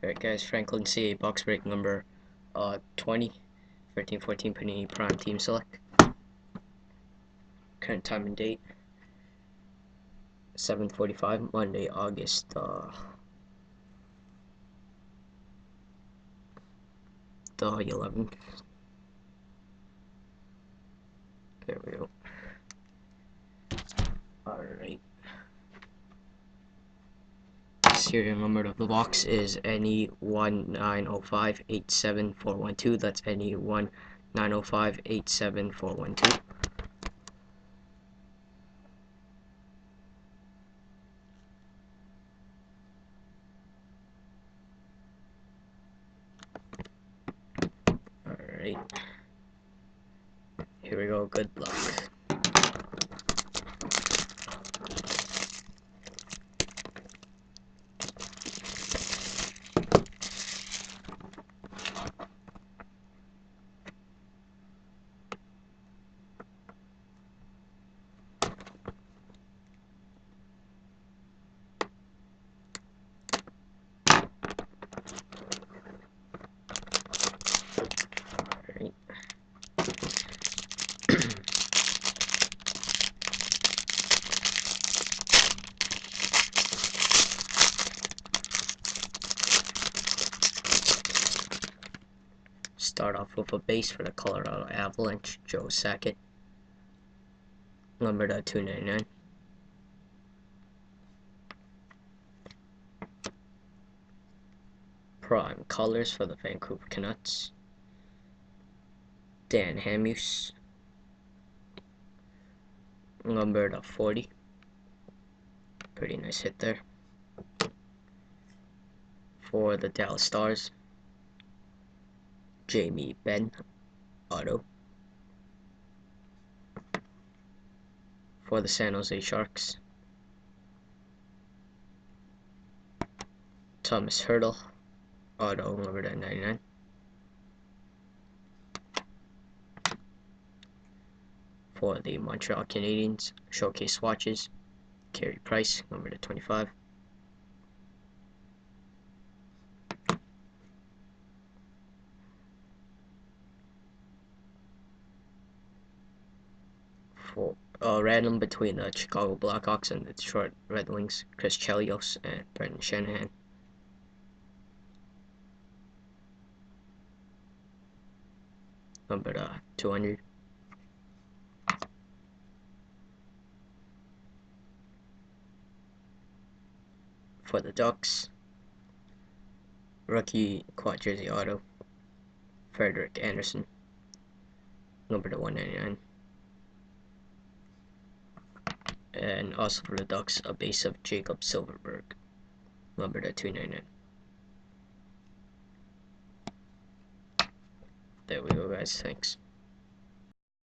Alright guys, Franklin CA box break number 20, 13-14 Panini Prime Team Select. Current time and date, 7:45, Monday, August the 11th. There we go. Alright. Serial number of the box is NE190587412. That's NE190587412. Alright. Here we go. Good luck. Start off with a base for the Colorado Avalanche, Joe Sakic, numbered at $2.99. Prime colors for the Vancouver Canucks, Dan Hamhuis, numbered at 40. Pretty nice hit there. For the Dallas Stars, Jamie Benn, auto. For the San Jose Sharks, Thomas Hertl, auto, numbered at 99. For the Montreal Canadiens, showcase swatches, Carey Price, numbered at 25. For random between the Chicago Blackhawks and the Detroit Red Wings, Chris Chelios and Brendan Shanahan. Numbered 200. For the Ducks, rookie quad jersey auto, Frederick Anderson, numbered at 199. And also for the Ducks, a base of Jacob Silverberg, numbered at 299. There we go, guys. Thanks.